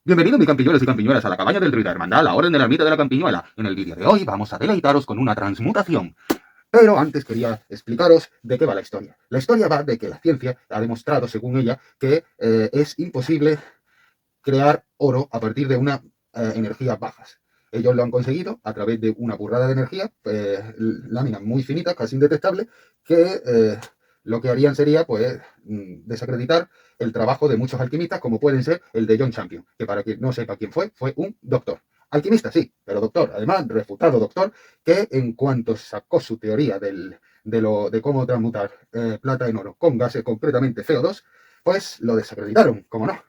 Bienvenidos mis campiñuelos y campiñuelas a la cabaña del druida hermandad, la orden de la ermita de la campiñuela. En el vídeo de hoy vamos a deleitaros con una transmutación. Pero antes quería explicaros de qué va la historia. La historia va de que la ciencia ha demostrado, según ella, que es imposible crear oro a partir de una energías bajas. Ellos lo han conseguido a través de una burrada de energía, láminas muy finitas, casi indetectables, que lo que harían sería pues desacreditar el trabajo de muchos alquimistas, como pueden ser el de John Champion, que para quien no sepa quién fue un doctor. Alquimista, sí, pero doctor, además refutado doctor, que en cuanto sacó su teoría de cómo transmutar plata en oro con gases, concretamente CO2, pues lo desacreditaron, ¿cómo no?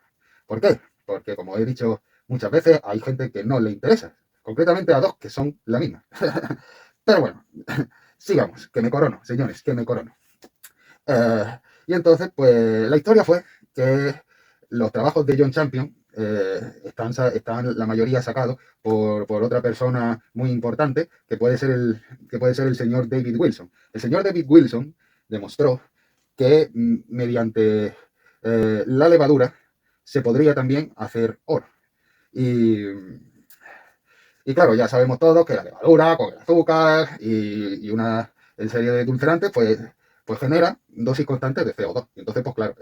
¿Por qué? Porque, como he dicho muchas veces, hay gente que no le interesa, concretamente a dos que son la misma. Pero bueno, sigamos, que me corono, señores, que me corono. Y entonces, pues la historia fue que los trabajos de John Champion están la mayoría sacados por otra persona muy importante, que puede ser el señor David Wilson. El señor David Wilson demostró que mediante la levadura se podría también hacer oro. Y, y claro, ya sabemos todos que la levadura con el azúcar y una serie de edulcorantes, pues genera dosis constantes de CO2. Y entonces, pues claro,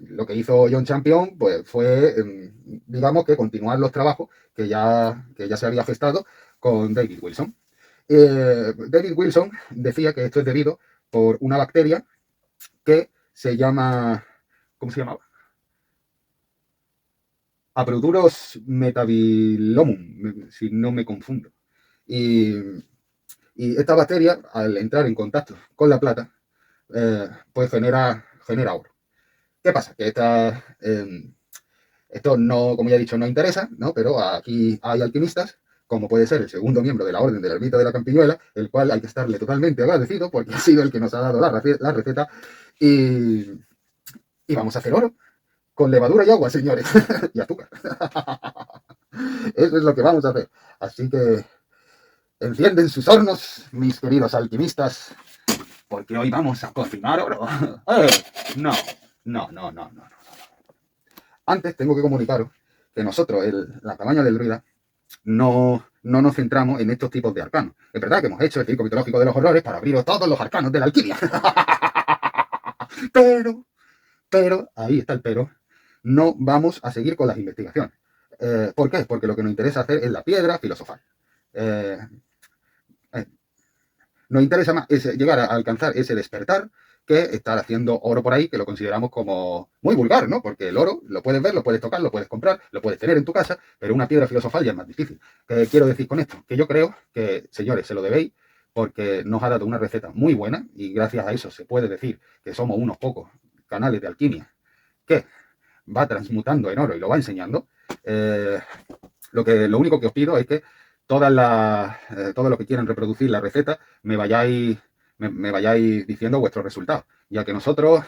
lo que hizo John Champion pues, fue, digamos, que continuar los trabajos que ya se había gestado con David Wilson. David Wilson decía que esto es debido por una bacteria que se llama, ¿cómo se llamaba? Aproduros metabilomum, si no me confundo. Y, y esta bacteria, al entrar en contacto con la plata, pues genera oro. ¿Qué pasa? Que esto no, como ya he dicho, no interesa, ¿no? Pero aquí hay alquimistas, como puede ser el segundo miembro de la Orden de la Ermita de la Campiñuela, el cual hay que estarle totalmente agradecido porque ha sido el que nos ha dado la receta y, y vamos a hacer oro con levadura y agua, señores, y azúcar. Eso es lo que vamos a hacer. Así que encienden sus hornos, mis queridos alquimistas, porque hoy vamos a cocinar oro. No, no, no, no, no. Antes tengo que comunicaros que nosotros, la cabaña del Ruida, no nos centramos en estos tipos de arcanos. Es verdad que hemos hecho el circo mitológico de los horrores para abriros todos los arcanos de la alquimia. pero, ahí está el pero, no vamos a seguir con las investigaciones. ¿Por qué? Porque lo que nos interesa hacer es la piedra filosofal. Eh, eh, nos interesa más llegar a alcanzar ese despertar que estar haciendo oro por ahí, que lo consideramos como muy vulgar, ¿no? Porque el oro lo puedes ver, lo puedes tocar, lo puedes comprar, lo puedes tener en tu casa, pero una piedra filosofal ya es más difícil. ¿Qué quiero decir con esto? Que yo creo que, señores, se lo debéis porque nos ha dado una receta muy buena y gracias a eso se puede decir que somos unos pocos canales de alquimia que va transmutando en oro y lo va enseñando. Lo único que os pido es que todos los que quieran reproducir la receta me vayáis diciendo vuestros resultados, ya que nosotros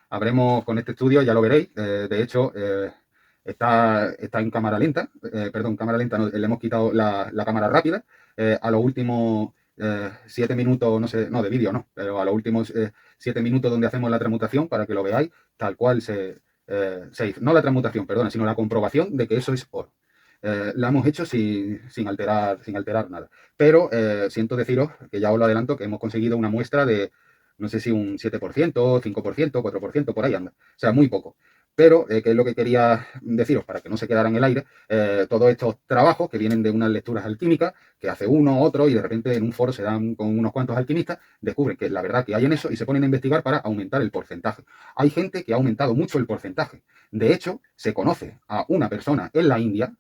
habremos con este estudio, ya lo veréis, de hecho está en cámara lenta, cámara lenta, no, le hemos quitado la cámara rápida, a los últimos 7 minutos, no sé, no, de vídeo no, pero a los últimos 7 minutos donde hacemos la transmutación para que lo veáis tal cual se hizo. No la transmutación, perdona, sino la comprobación de que eso es oro. La hemos hecho sin alterar nada. Pero siento deciros, que ya os lo adelanto, que hemos conseguido una muestra de, no sé si un 7%, 5%, 4%, por ahí anda. O sea, muy poco. Pero, ¿qué es lo que quería deciros? Para que no se quedara en el aire, todos estos trabajos que vienen de unas lecturas alquímicas, que hace uno, otro, y de repente en un foro se dan con unos cuantos alquimistas, descubren que la verdad que hay en eso y se ponen a investigar para aumentar el porcentaje. Hay gente que ha aumentado mucho el porcentaje. De hecho, se conoce a una persona en la India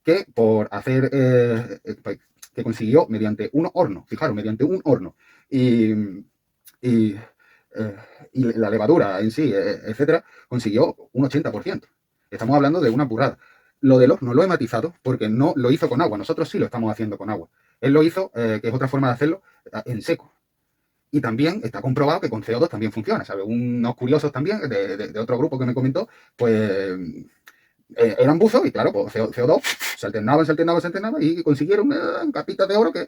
que por hacer, que consiguió mediante un horno, fijaros, mediante un horno, y, y, y la levadura en sí, etcétera, consiguió un 80%. Estamos hablando de una burrada. Lo del horno lo he matizado porque no lo hizo con agua, nosotros sí lo estamos haciendo con agua. Él lo hizo, que es otra forma de hacerlo, en seco. Y también está comprobado que con CO2 también funciona, ¿sabes? Unos curiosos también de otro grupo que me comentó, pues eran buzos y claro, pues CO2 se alternaba y consiguieron capitas de oro que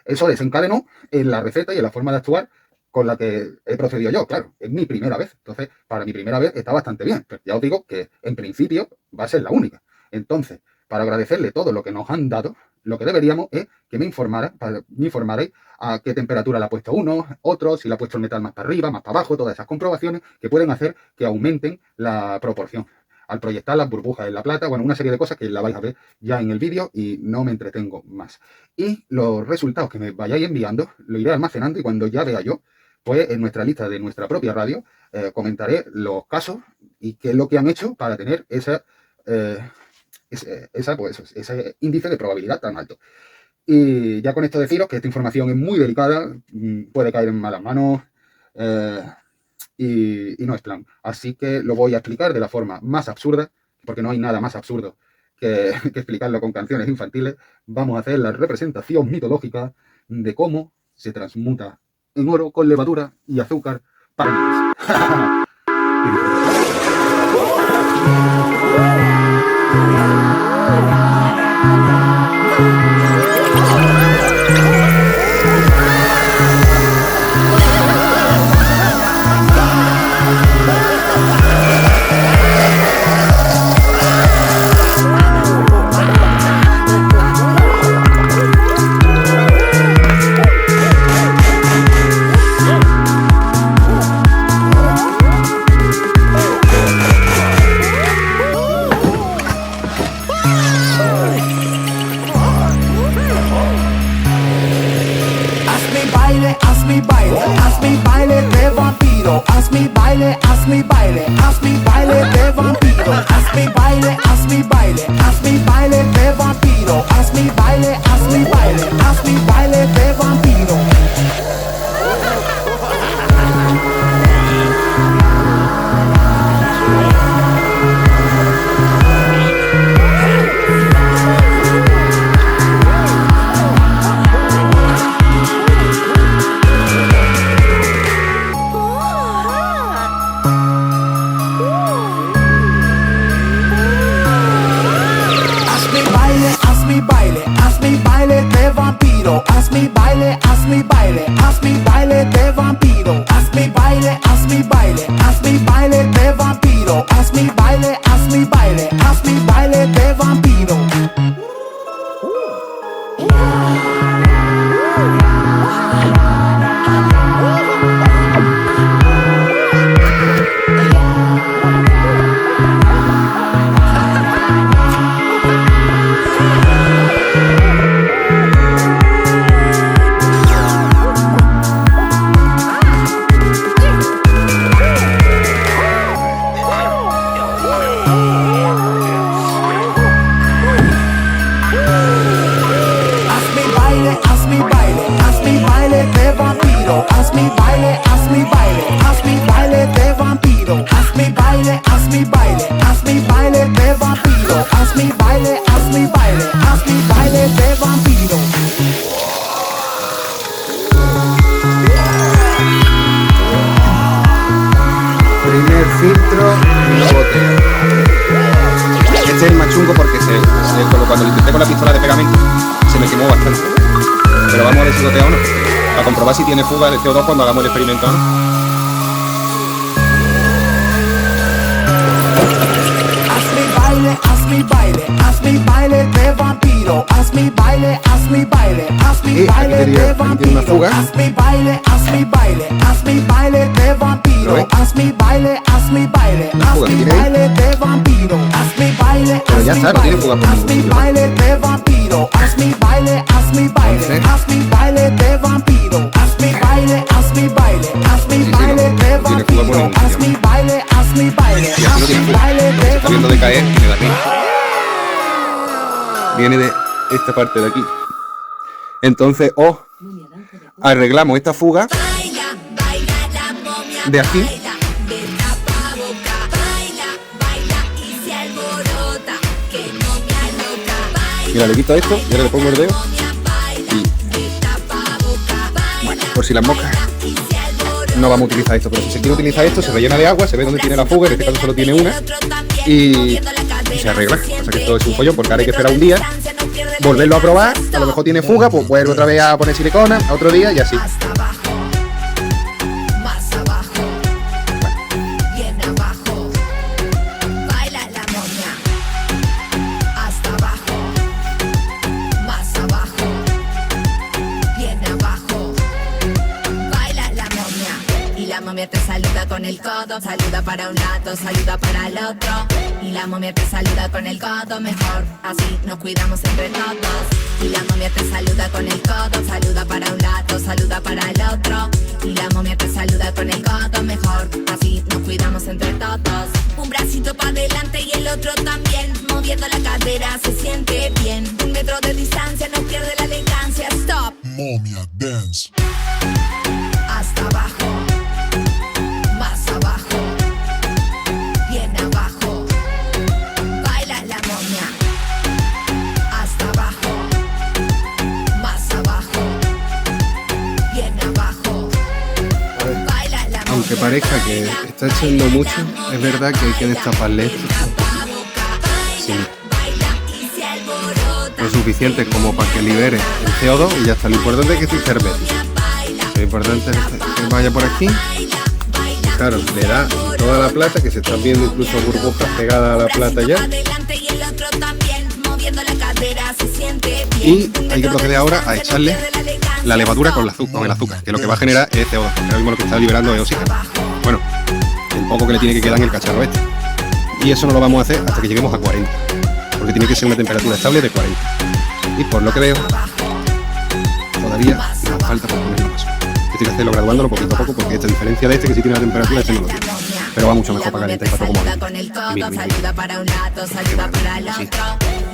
eso desencadenó en la receta y en la forma de actuar con la que he procedido yo, claro, es mi primera vez. Entonces, para mi primera vez está bastante bien, pero ya os digo que en principio va a ser la única. Entonces, para agradecerle todo lo que nos han dado, lo que deberíamos es que me informarais a qué temperatura le ha puesto uno, otro, si le ha puesto el metal más para arriba, más para abajo, todas esas comprobaciones que pueden hacer que aumenten la proporción. Al proyectar las burbujas en la plata, bueno, una serie de cosas que la vais a ver ya en el vídeo y no me entretengo más. Y los resultados que me vayáis enviando, lo iré almacenando y cuando ya vea yo, pues en nuestra lista de nuestra propia radio, comentaré los casos y qué es lo que han hecho para tener ese índice de probabilidad tan alto. Y ya con esto deciros que esta información es muy delicada, puede caer en malas manos y no es plan. Así que lo voy a explicar de la forma más absurda, porque no hay nada más absurdo que explicarlo con canciones infantiles. Vamos a hacer la representación mitológica de cómo se transmuta en oro con levadura y azúcar para niños. Cuando lo intenté con la pistola de pegamento se me quemó bastante, pero vamos a ver si gotea o no, para comprobar si tiene fuga de CO2 cuando hagamos el experimento, ¿no? Y aquí tiene una fuga. Pero ya está, no tiene fuga por ningún sitio. Se está viendo decaer y me da miedo. Viene de esta parte de aquí. Entonces, arreglamos esta fuga de aquí. Mira, le quito esto y ahora le pongo el dedo y, bueno, por si las moscas no vamos a utilizar esto, pero si se quiere utilizar esto, se rellena de agua, se ve dónde tiene la fuga, en este caso solo tiene una y se arregla. O sea que esto es un follón porque ahora hay que esperar un día, volverlo a probar, a lo mejor tiene fuga, pues vuelve otra vez a poner silicona, a otro día y así. la momia te saluda con el codo, saluda para un lado, saluda para el otro. Y la momia te saluda con el codo mejor, así nos cuidamos entre todos. Y la momia te saluda con el codo, saluda para un lado, saluda para el otro. Y la momia te saluda con el codo mejor, así nos cuidamos entre todos. Un bracito para adelante y el otro también, moviendo la cadera se siente bien. 1 metro de distancia no pierde la elegancia. Stop. Momia Dance. Hasta abajo, más abajo, bien abajo. Baila la momia. Hasta abajo, más abajo, bien abajo. Baila la momia. Aunque parezca que está echando mucho, es verdad que hay que destaparle esto. Sí. Lo suficiente como para que libere el CO2 y ya está. Lo importante es que estoy hermético. Lo importante es que vaya por aquí. Y claro, le da toda la plata, que se están viendo incluso burbujas pegadas a la plata ya. Y hay que proceder ahora a echarle la levadura con el azúcar, que lo que va a generar es CO2. Ahora mismo lo que está liberando es oxígeno. Bueno, el poco que le tiene que quedar en el cacharro este. Y eso no lo vamos a hacer hasta que lleguemos a 40. Porque tiene que ser una temperatura estable de 40. Y por lo que veo, todavía nos falta por ponerlo más. Esto hay que hacerlo graduándolo poquito a poco, porque esta diferencia de este, que sí tiene la temperatura, este no lo tiene. Pero va mucho mejor para calentar y para todo como saluda con el codo, saluda para un lado, saluda para el otro.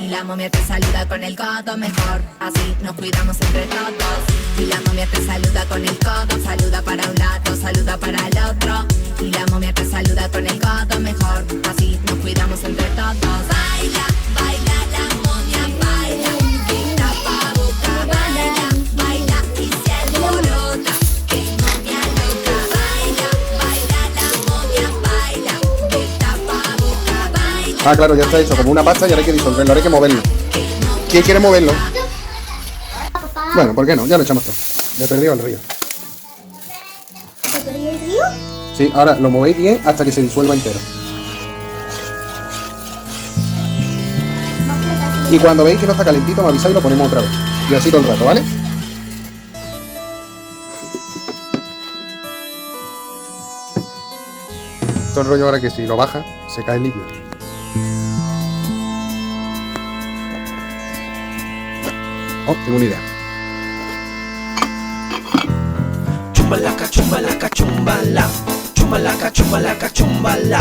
Y la momia te saluda con el codo mejor, así nos cuidamos entre todos. Y la momia te saluda con el codo, saluda para un lado, saluda para el otro. Y la momia te saluda con el codo mejor, así nos cuidamos entre todos. Baila, baila la momia, baila, que tapa boca, baila, baila y se alborota, que momia loca. Baila, baila la momia, baila, que tapa boca, baila. Ah, claro, ya está hecho como una pasta y ahora hay que disolverlo, ahora hay que moverlo. ¿Quién quiere moverlo? Bueno, ¿por qué no? Ya lo echamos todo. Me he perdido el río. ¿Te perdí el río? Sí, ahora lo movéis bien hasta que se disuelva entero. Y cuando veis que no está calentito, me avisáis y lo ponemos otra vez. Y así todo el rato, ¿vale? Todo el rollo ahora que si lo baja, se cae el líquido. Oh, tengo una idea. Chumbalaca, chumbalaca, chumbala. Chumbalaca, chumbalaca, chumbala.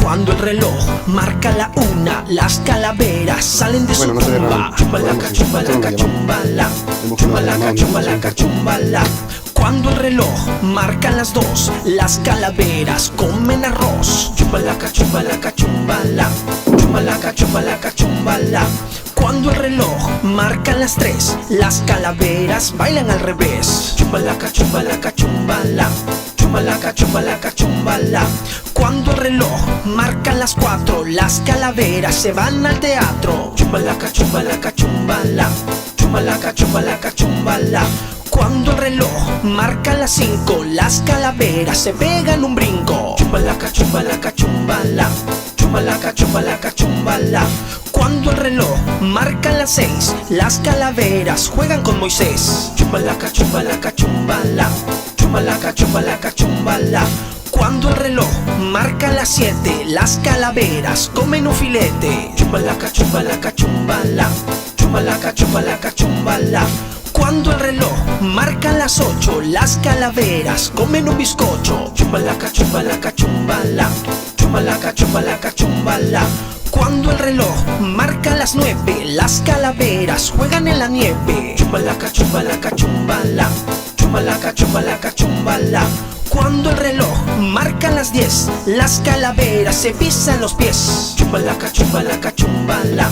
Cuando el reloj marca la 1, las calaveras salen de su Bueno, no se ve tumba. nada. Chumbalaca, chumbalaca, chumbala. Chumbalaca, chumbalaca, chumbala. Cuando el reloj marca las 2, las calaveras comen arroz. Chumbalaca, chumbalaca, chumbala. Chumbalaca, chumbalaca, chumbala. Cuando el reloj marca las 3, las calaveras bailan al revés. Chumbalaca, chumbalaca, chumbala. Chumbalaca, chumbalaca, chumbala. Cuando el reloj marca las 4, las calaveras se van al teatro. Chumbalaca, chumbalaca, chumbala. Chumbalaca, chumbalaca, chumbala. Cuando el reloj marca las 5, las calaveras se pegan un brinco. Chumbalaca, chumbalaca, chumbala. Chumbalaca, chumbalaca, chumbala. Cuando el reloj marca las 6, las calaveras juegan con Moisés. Chumbalaca, chumbalaca, chumbala. Chumbalaca, chumbalaca, chumbala. Cuando el reloj marca las 7, las calaveras comen un filete. Chumbalaca, chumbalaca, chumbala. Chumbalaca, chumbalaca, chumbala. Cuando el reloj marca las 8, las calaveras comen un bizcocho. Chumbalaca, chumbalaca, chumbala. Chumbalaca, chumbalaca, chumbala. Cuando el reloj marca las 9, las calaveras juegan en la nieve. Chumbalaca, chumbalaca, chumbala. Chumbalaca, chumbalaca, chumbala. Cuando el reloj marca las 10, las calaveras se pisan los pies. Chumbalaca, chumbalaca, chumbala.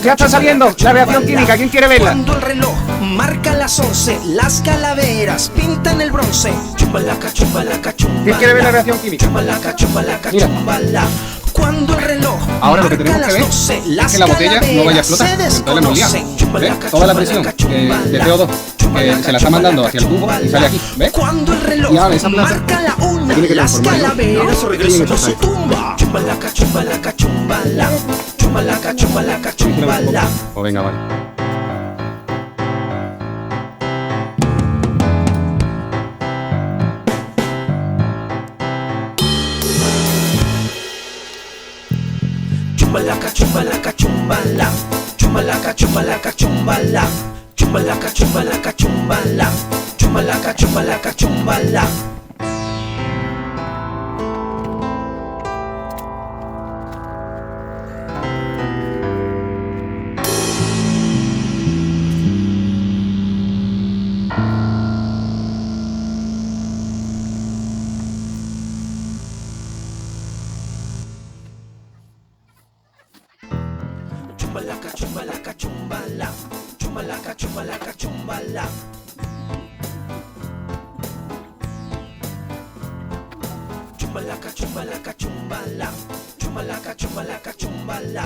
Ya está saliendo la reacción química. ¿Quién quiere verla? Cuando el reloj marca las 11, las calaveras pintan el bronce. Chumbalaca, chumbalaca, chumbala. ¿Quién quiere ver la reacción química? Chumbalaca, chumbalaca, Mira. chumbala. Cuando el reloj Ahora lo que marca tenemos que las ver 12, es las que la botella no vaya a calaveras explotar, se porque entonces la hemos liado. desconocen. ¿Ves? Chumbalaca, Toda la presión chumbalaca, de chumbala. CO2 se la está mandando hacia el tubo y sale aquí. ¿Ves? Cuando el reloj Y ahora esa plaza marca la 1, tiene que las transformarlo. calaveras No, regresan tiene a que su estar ahí. tumba. Chumbalaca, chumbalaca, chumbala. Chumbalaca, chumbalaca, chumbala. Pues venga, vale. Chumbalaca, chumbalaca, chumbala. Chumbalaca, chumbalaca, chumbala. Chumbalaca, chumbalaca, chumbala. Chumbalaca, chumbalaca, chumbala. Chumbalaca, chumbalaca, chumbala. Chumbalaca, chumbalaca, chumbala. Chumbalaca, chumbalaca, chumbala. Chumbalaca, chumbalaca, chumbala.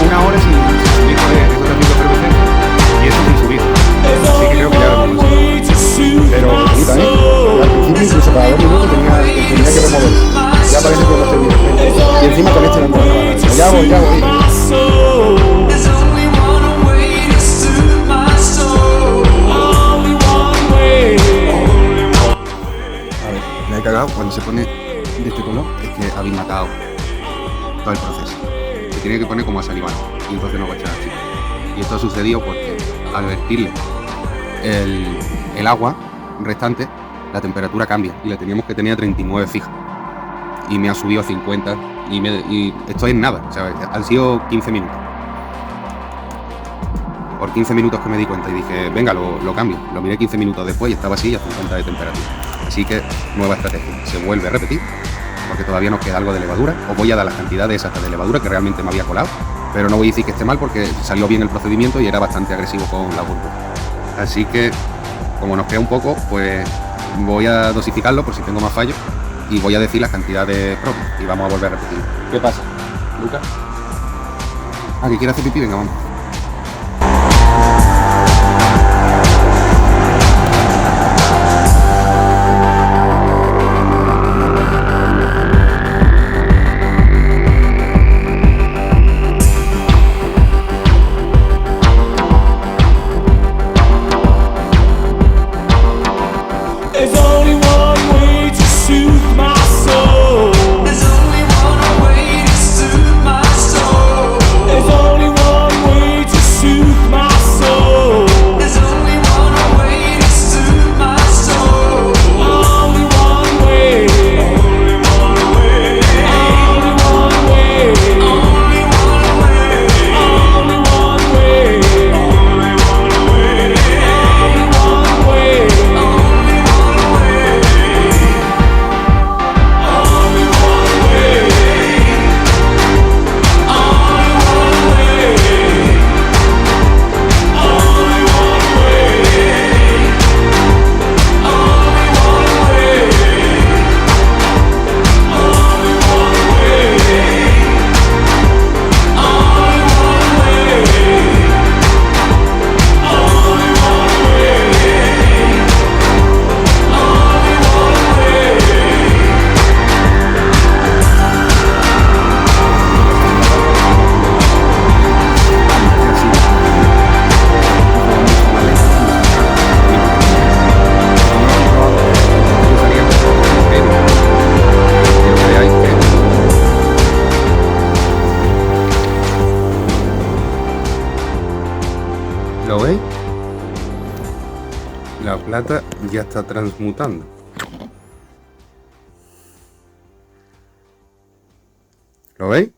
Una hora sin subir de esos 300 PPC y eso sin subir. Así que creo que ya lo hemos. Pero bonita, al principio incluso cada 2 minutos tenía que remover. Ya parece que no estoy bien. Y encima con este no me va a dar. Ya voy. A ver, la he cagado cuando se pone de este color, es que habéis matado todo el proceso. Se tiene que poner como a salivar y entonces no va a echar así. Y esto ha sucedido porque al vertirle el agua restante, la temperatura cambia y la teníamos que tener a 39 fija. Y me ha subido a 50 y esto es nada, o sea, han sido 15 minutos. Por 15 minutos que me di cuenta y dije, venga, lo cambio. Lo miré 15 minutos después y estaba así a 50 de temperatura. Así que, nueva estrategia. Se vuelve a repetir, porque todavía nos queda algo de levadura. Os voy a dar las cantidades exactas de levadura que realmente me había colado, pero no voy a decir que esté mal porque salió bien el procedimiento y era bastante agresivo con la burbuja. Así que, como nos queda un poco, pues voy a dosificarlo por si tengo más fallos y voy a decir las cantidades propias y vamos a volver a repetir. ¿Qué pasa, Lucas? Ah, que quiere hacer pipí, venga, vamos. There's only one way to soothe my soul. plata ya está transmutando. ¿Lo veis?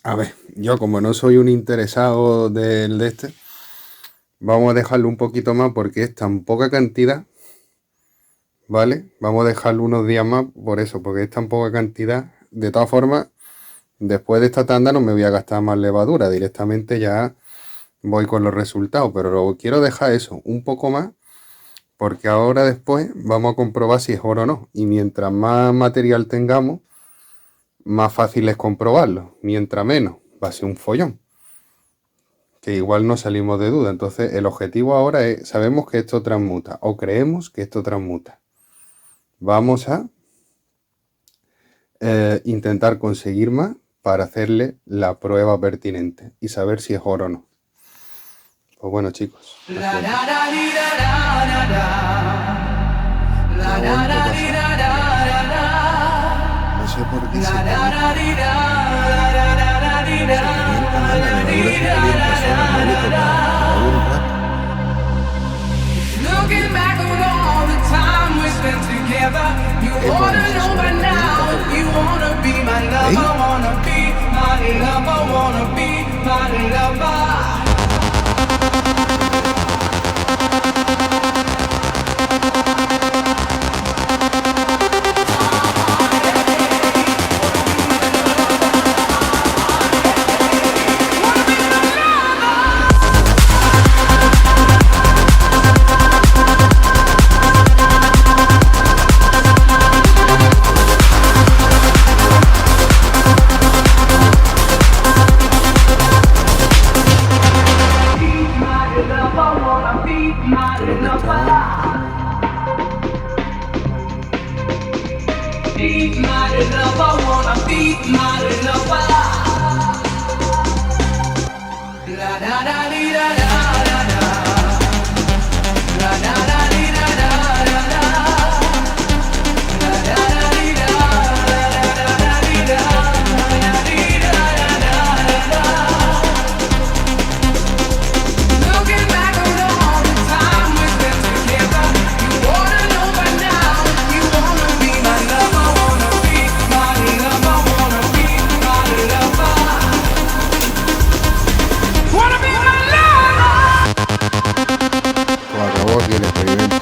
A ver, yo como no soy un interesado del de este, vamos a dejarlo un poquito más porque es tan poca cantidad, ¿vale? Vamos a dejarlo unos días más por eso, porque es tan poca cantidad. De todas formas, después de esta tanda no me voy a gastar más levadura, directamente ya voy con los resultados, pero lo quiero dejar eso, un poco más, porque ahora después vamos a comprobar si es oro o no. Y mientras más material tengamos, más fácil es comprobarlo. Mientras menos, va a ser un follón. Que igual no salimos de duda. Entonces el objetivo ahora es, sabemos que esto transmuta, o creemos que esto transmuta. Vamos a intentar conseguir más para hacerle la prueba pertinente y saber si es oro o no. Pues bueno, chicos. No sé por qué se calienta la levadura, se calienta sola, no le toca un rato. Looking back on all the time we spent together, you wanna know by now if you wanna be my lover, wanna be my lover, wanna be my lover. Acabó aquí el experimento.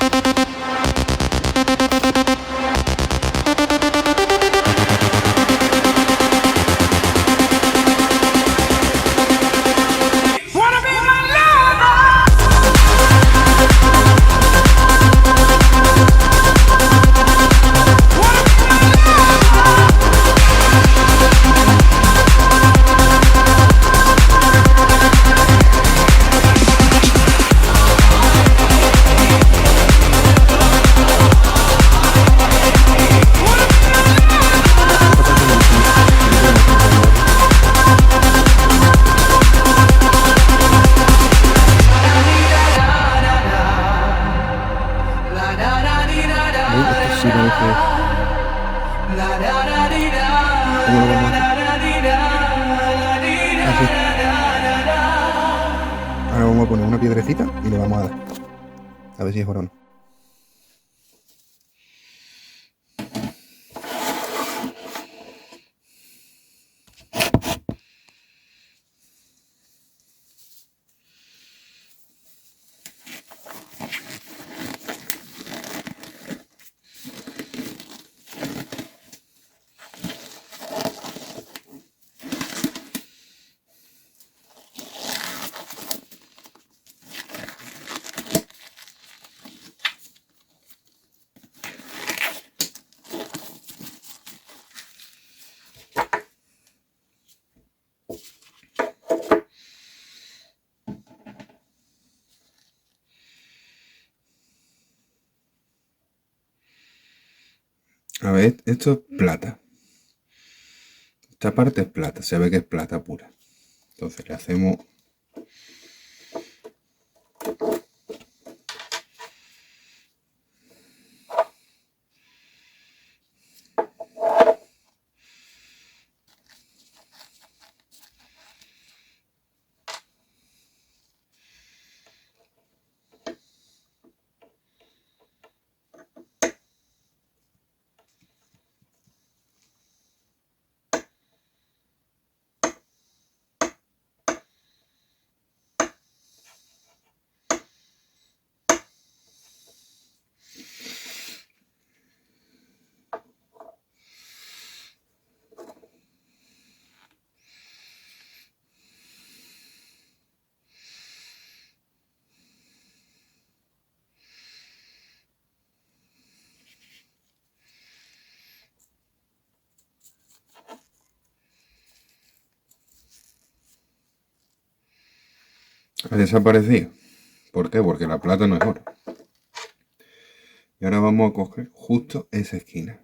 Sí, parece. ¿Cómo lo vamos a hacer? Así. Ahora vamos a poner una piedrecita y le vamos a dar. A ver si es oro o no. A ver, esto es plata. Esta parte es plata, se ve que es plata pura. Entonces le hacemos... Ha desaparecido. ¿Por qué? Porque la plata no es oro. Y ahora vamos a coger justo esa esquina.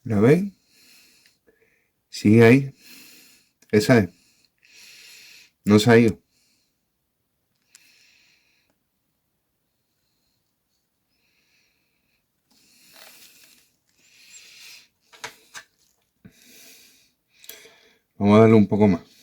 ¿La veis? Sigue ahí. Esa es. No se ha ido. Vamos a darle un poco más.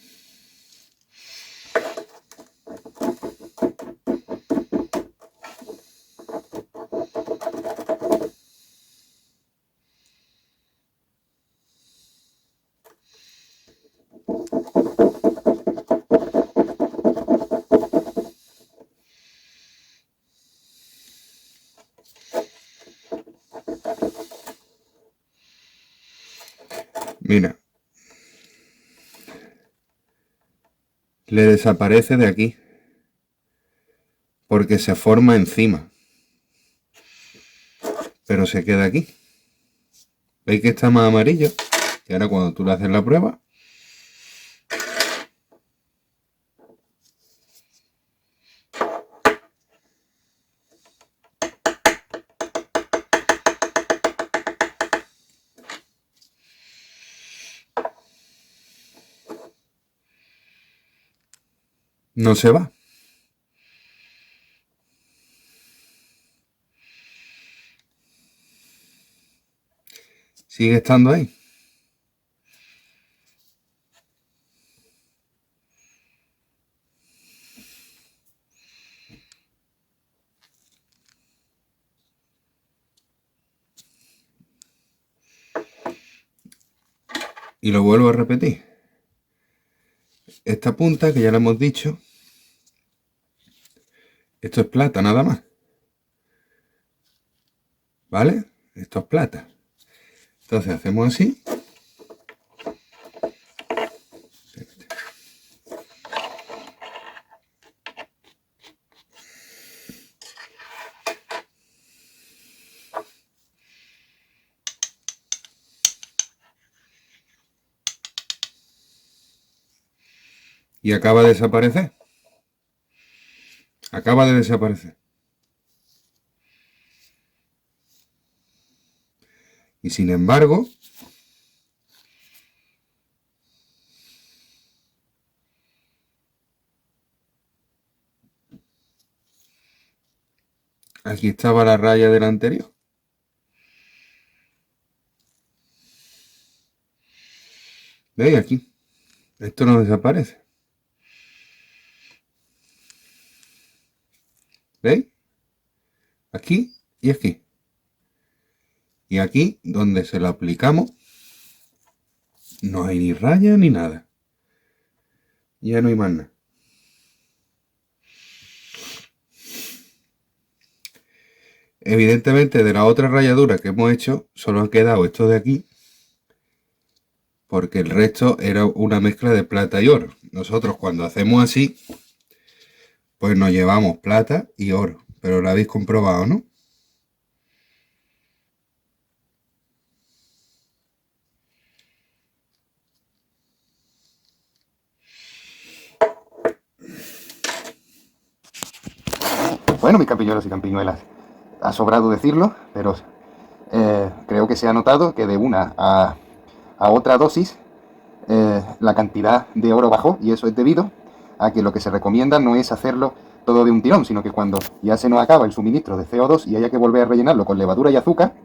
Mira. Le desaparece de aquí. Porque se forma encima. Pero se queda aquí. ¿Veis que está más amarillo? Y ahora cuando tú le haces la prueba, no se va. Sigue estando ahí. Y lo vuelvo a repetir. Esta punta, que ya lo hemos dicho, esto es plata nada más. ¿Vale? Esto es plata. Entonces hacemos así. Y acaba de desaparecer. Acaba de desaparecer. Y sin embargo, aquí estaba la raya del anterior. ¿Veis aquí? Esto no desaparece. ¿Veis? Aquí y aquí. Y aquí, donde se lo aplicamos, no hay ni raya ni nada. Ya no hay más nada. Evidentemente, de la otra ralladura que hemos hecho, solo han quedado estos de aquí, porque el resto era una mezcla de plata y oro. Nosotros cuando hacemos así, pues nos llevamos plata y oro. Pero lo habéis comprobado, ¿no? Bueno, mis campiñuelos y campiñuelas, ha sobrado decirlo, pero creo que se ha notado que de una a otra dosis la cantidad de oro bajó, y eso es debido a que lo que se recomienda no es hacerlo todo de un tirón, sino que cuando ya se nos acaba el suministro de CO2 y haya que volver a rellenarlo con levadura y azúcar,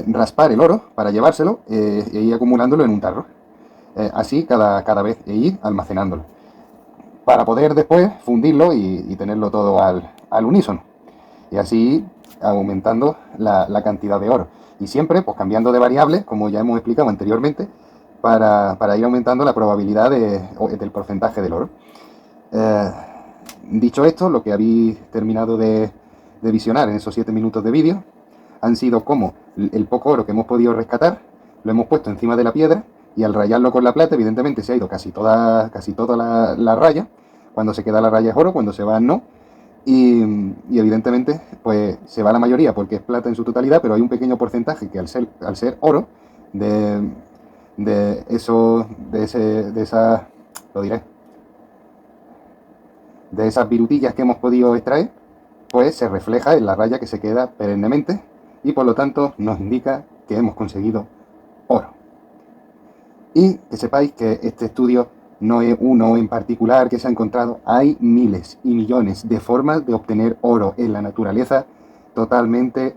raspar el oro para llevárselo e ir acumulándolo en un tarro. Así cada vez e ir almacenándolo, para poder después fundirlo y tenerlo todo al unísono. Y así aumentando la cantidad de oro. Y siempre pues cambiando de variable, como ya hemos explicado anteriormente, para ir aumentando la probabilidad del porcentaje del oro. Dicho esto, lo que habéis terminado de visionar en esos 7 minutos de vídeo han sido como el poco oro que hemos podido rescatar lo hemos puesto encima de la piedra, y al rayarlo con la plata evidentemente se ha ido casi toda la raya. Cuando se queda la raya es oro, cuando se va no. Y evidentemente pues se va la mayoría porque es plata en su totalidad, pero hay un pequeño porcentaje que al ser oro de esas virutillas que hemos podido extraer, pues se refleja en la raya que se queda perennemente, y por lo tanto nos indica que hemos conseguido oro. Y que sepáis que este estudio no es uno en particular que se ha encontrado, hay miles y millones de formas de obtener oro en la naturaleza, totalmente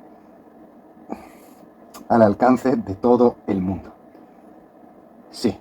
al alcance de todo el mundo. Sí,